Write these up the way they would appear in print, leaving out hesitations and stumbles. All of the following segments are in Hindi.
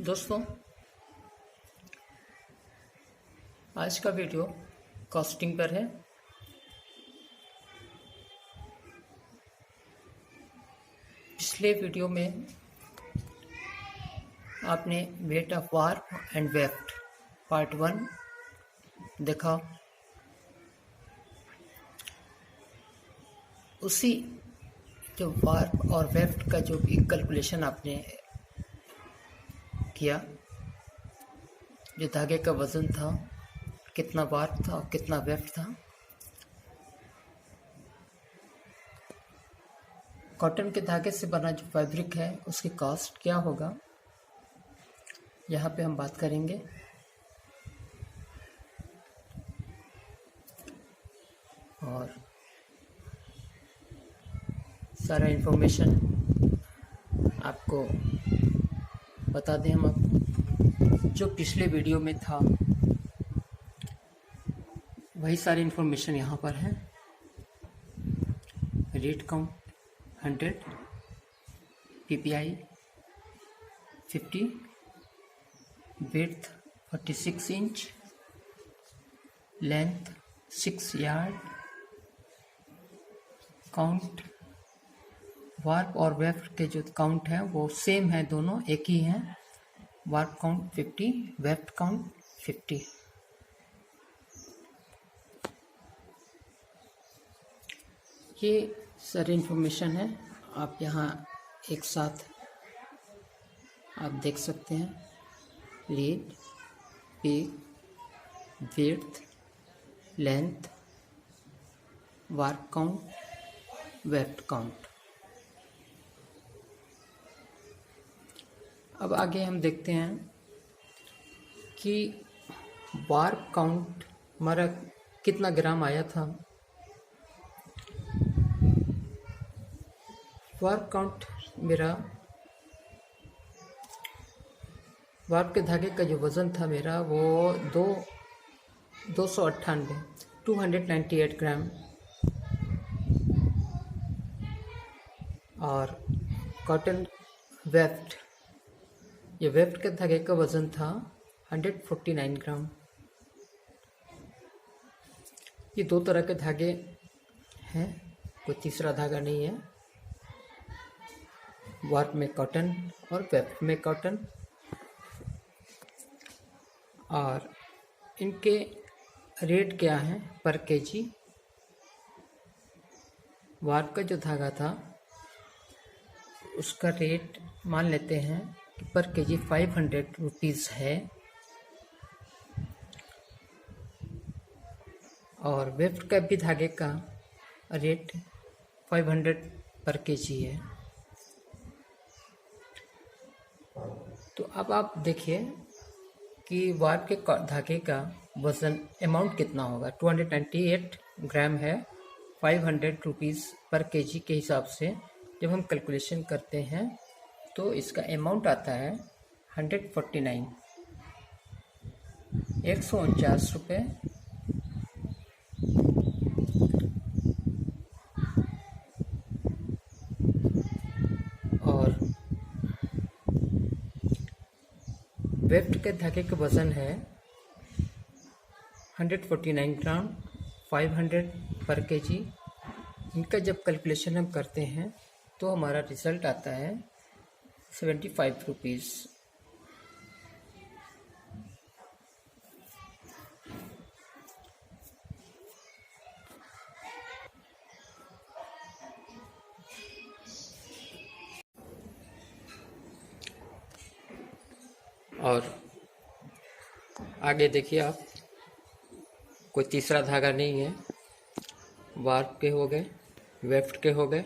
दोस्तों, आज का वीडियो कॉस्टिंग पर है। पिछले वीडियो में आपने weight of warp and weft part 1 देखा। उसी जो वार्प और वेफ्ट का जो भी कैलकुलेशन आपने किया, जो धागे का वजन था, कितना वार्प था और कितना वेफ्ट था। कॉटन के धागे से बना जो फैब्रिक है उसकी कॉस्ट क्या होगा, यहाँ पे हम बात करेंगे। और सारा इन्फॉर्मेशन आपको बता दें हम आपको, जो पिछले वीडियो में था वही सारी इन्फॉर्मेशन यहाँ पर है। Rate count 100, PPI 50, width 46 inch, length 6 yard, count warp और वेफ्ट के जो काउंट है वो सेम है, दोनों एक ही हैं। Warp count 50, weft count 50। ये सारी इन्फॉर्मेशन है, आप यहाँ एक साथ आप देख सकते हैं। Lead, peak, width, length, warp count, weft count. अब आगे हम देखते हैं कि वार्प काउंट हमारा कितना ग्राम आया था। वार्प काउंट मेरा, वार्प के धागे का जो वज़न था मेरा वो 298 ग्राम। और कॉटन वेफ्ट, ये वेफ्ट के धागे का वज़न था 149 ग्राम। ये दो तरह के धागे हैं, कोई तीसरा धागा नहीं है। वार्प में कॉटन और वेफ्ट में कॉटन। और इनके रेट क्या है पर केजी। वार्प का जो धागा था उसका रेट मान लेते हैं कि पर केजी 500 रुपीज़ है। और वेफ्ट का भी धागे का रेट 500 पर केजी है। तो अब आप देखिए कि वार्प के धागे का वज़न अमाउंट कितना होगा। 298 ग्राम है, 500 रुपीज़ पर केजी के हिसाब से जब हम कैलकुलेशन करते हैं तो इसका अमाउंट आता है 149, 149 रुपये। और वेफ्ट के धागे का वज़न है 149 ग्राम, 500 पर केजी। इनका जब कैलकुलेशन हम करते हैं तो हमारा रिज़ल्ट आता है 75 रुपीज़। और आगे देखिए आप, कोई तीसरा धागा नहीं है। वार्प के हो गए, वेफ्ट के हो गए।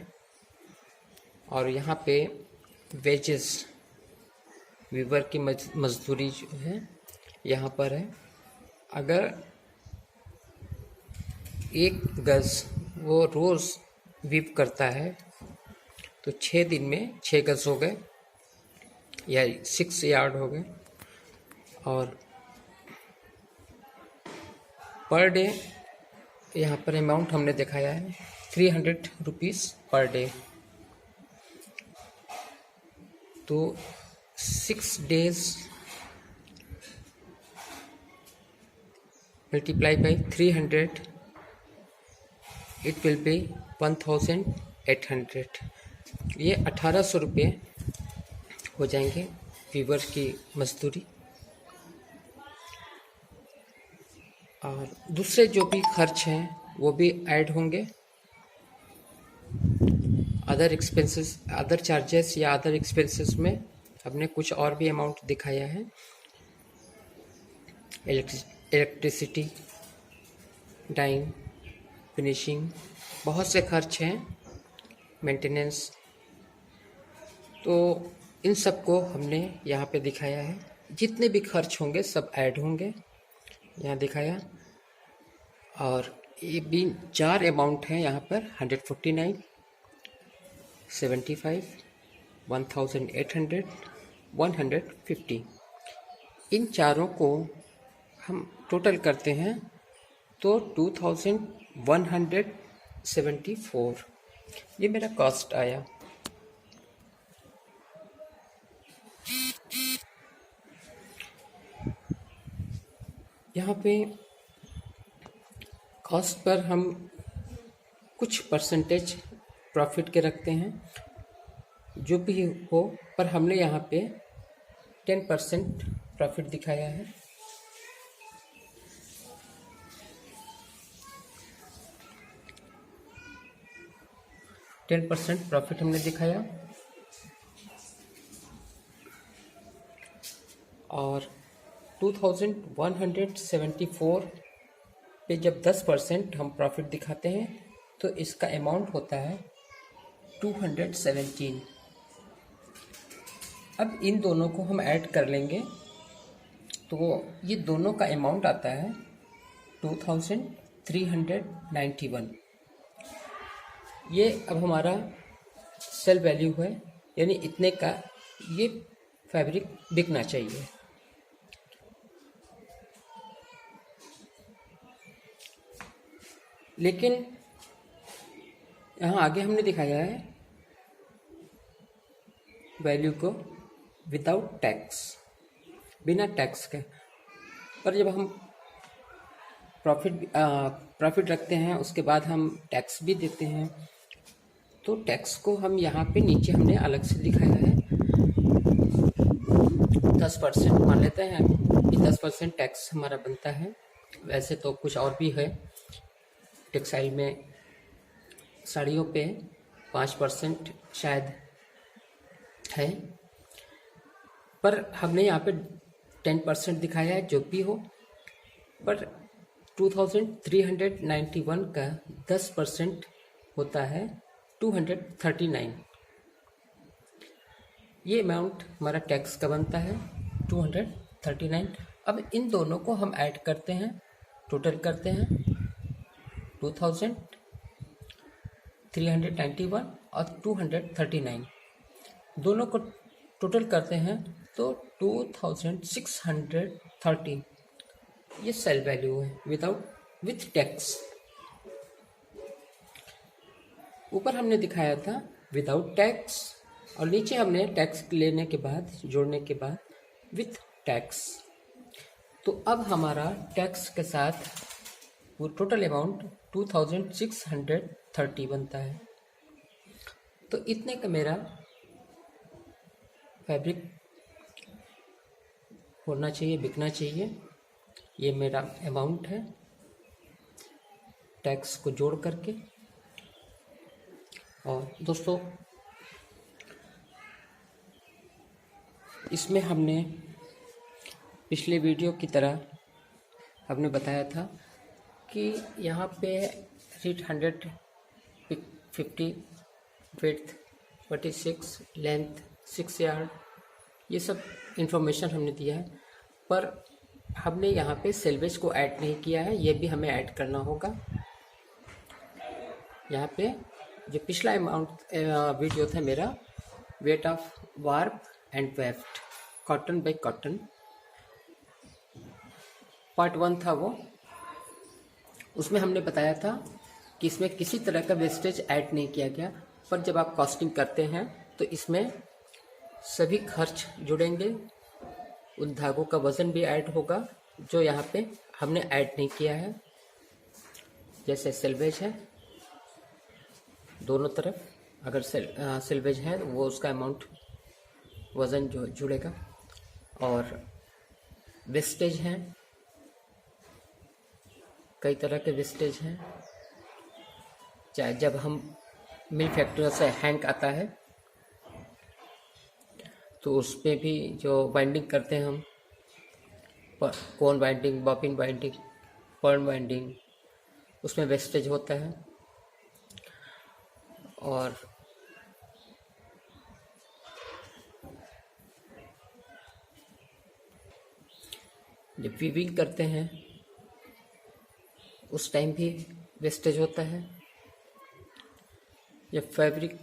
और यहाँ पे वेजेस, वीवर की मजदूरी जो है यहाँ पर है। अगर 1 गज वो रोज़ वीव करता है तो 6 दिन में 6 गज हो गए या 6 यार्ड हो गए। और पर डे यहाँ पर अमाउंट हमने दिखाया है 300 रुपीज़ पर डे। तो 6 days multiply by 300, it will be 1800। ये 1800 रुपये हो जाएंगे वीवर की मजदूरी। और दूसरे जो भी खर्च हैं वो भी ऐड होंगे। अदर एक्सपेंसेस, अदर चार्जेस या अदर एक्सपेंसेस में हमने कुछ और भी अमाउंट दिखाया है। इलेक्ट्रिसिटी, डाइंग, फिनिशिंग, बहुत से खर्च हैं, मेंटेनेंस। तो इन सब को हमने यहाँ पे दिखाया है। जितने भी खर्च होंगे सब ऐड होंगे, यहाँ दिखाया। और ये भी 4 अमाउंट हैं यहाँ पर, 149, 75, 1800, 150। इन चारों को हम टोटल करते हैं तो 2174 ये मेरा कॉस्ट आया। यहाँ पे कॉस्ट पर हम कुछ परसेंटेज प्रॉफिट के रखते हैं, जो भी हो, पर हमने यहाँ पे 10% प्रॉफिट दिखाया है। प्रॉफिट हमने दिखाया। और 2174 पे जब 10% हम प्रॉफिट दिखाते हैं तो इसका अमाउंट होता है 217। अब इन दोनों को हम ऐड कर लेंगे तो ये दोनों का अमाउंट आता है 2391। ये अब हमारा सेल वैल्यू है, यानी इतने का ये फैब्रिक बिकना चाहिए। लेकिन यहाँ आगे हमने दिखाया है वैल्यू को विदाउट टैक्स, बिना टैक्स के। पर जब हम प्रॉफिट रखते हैं उसके बाद हम टैक्स भी देते हैं, तो टैक्स को हम यहाँ पे नीचे हमने अलग से दिखाया है। 10% मान लेते हैं कि 10% टैक्स हमारा बनता है। वैसे तो कुछ और भी है, टेक्सटाइल में साड़ियों पे 5% शायद है, पर हमने यहाँ पे 10% दिखाया है। जो भी हो, पर 2391 का 10% होता है 239। ये अमाउंट हमारा टैक्स का बनता है 239। अब इन दोनों को हम ऐड करते हैं, टोटल करते हैं 2391 और 239, दोनों को टोटल करते हैं तो 2630। ये सेल वैल्यू है विथ टैक्स। ऊपर हमने दिखाया था विदाउट टैक्स और नीचे हमने टैक्स लेने के बाद, जोड़ने के बाद विथ टैक्स। तो अब हमारा टैक्स के साथ वो टोटल अमाउंट 2630 बनता है। तो इतने का मेरा फैब्रिक होना चाहिए, बिकना चाहिए। ये मेरा अमाउंट है टैक्स को जोड़ करके। और दोस्तों, इसमें हमने पिछले वीडियो की तरह हमने बताया था कि यहाँ पे रीट 150, विड्थ 46, लेंथ 6 यार्ड, ये सब इंफॉर्मेशन हमने दिया है। पर हमने यहाँ पे सेल्वेज को ऐड नहीं किया है, ये भी हमें ऐड करना होगा। यहाँ पे जो पिछला अमाउंट वीडियो था मेरा, weight of warp and weft cotton bye cotton, part 1 था वो। उसमें हमने बताया था कि इसमें किसी तरह का वेस्टेज ऐड नहीं किया गया। पर जब आप कॉस्टिंग करते हैं तो इसमें सभी खर्च जुड़ेंगे, उन धागों का वज़न भी ऐड होगा जो यहाँ पे हमने ऐड नहीं किया है। जैसे सिल्वेज है दोनों तरफ, अगर सिल्वेज है वो उसका अमाउंट वज़न जो जुड़ेगा। और वेस्टेज हैं, कई तरह के वेस्टेज हैं, चाहे जब हम मिल फैक्ट्री से हैंक आता है तो उस पर भी जो बाइंडिंग करते हैं हम, cone binding, bobbin binding, pearl binding, उसमें वेस्टेज होता है। और जब वीविंग करते हैं उस टाइम भी वेस्टेज होता है। जब फैब्रिक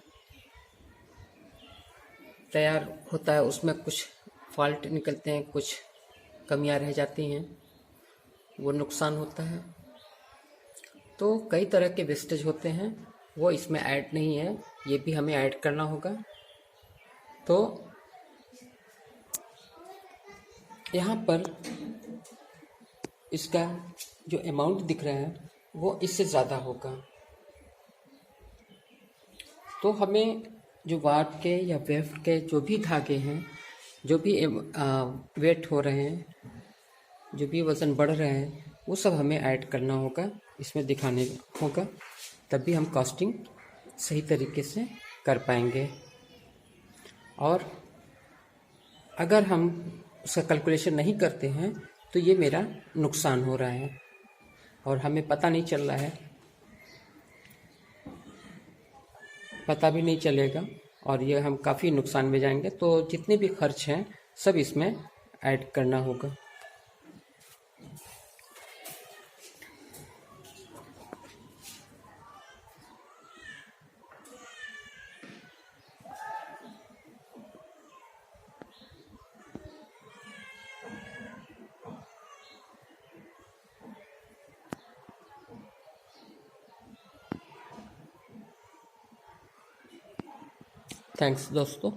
तैयार होता है उसमें कुछ फॉल्ट निकलते हैं, कुछ कमियां रह जाती हैं, वो नुकसान होता है। तो कई तरह के वेस्टेज होते हैं, वो इसमें ऐड नहीं है, ये भी हमें ऐड करना होगा। तो यहाँ पर इसका जो अमाउंट दिख रहा है वो इससे ज़्यादा होगा। तो हमें जो वार्प के या वेफ्ट के जो भी धागे हैं, जो भी वेट हो रहे हैं, जो भी वज़न बढ़ रहे हैं, वो सब हमें ऐड करना होगा, इसमें दिखाने होगा, तभी हम कॉस्टिंग सही तरीके से कर पाएंगे। और अगर हम उसका कैलकुलेशन नहीं करते हैं तो ये मेरा नुकसान हो रहा है और हमें पता नहीं चल रहा है, पता भी नहीं चलेगा और ये हम काफ़ी नुकसान में जाएंगे। तो जितने भी खर्च हैं सब इसमें ऐड करना होगा। थैंक्स दोस्तों।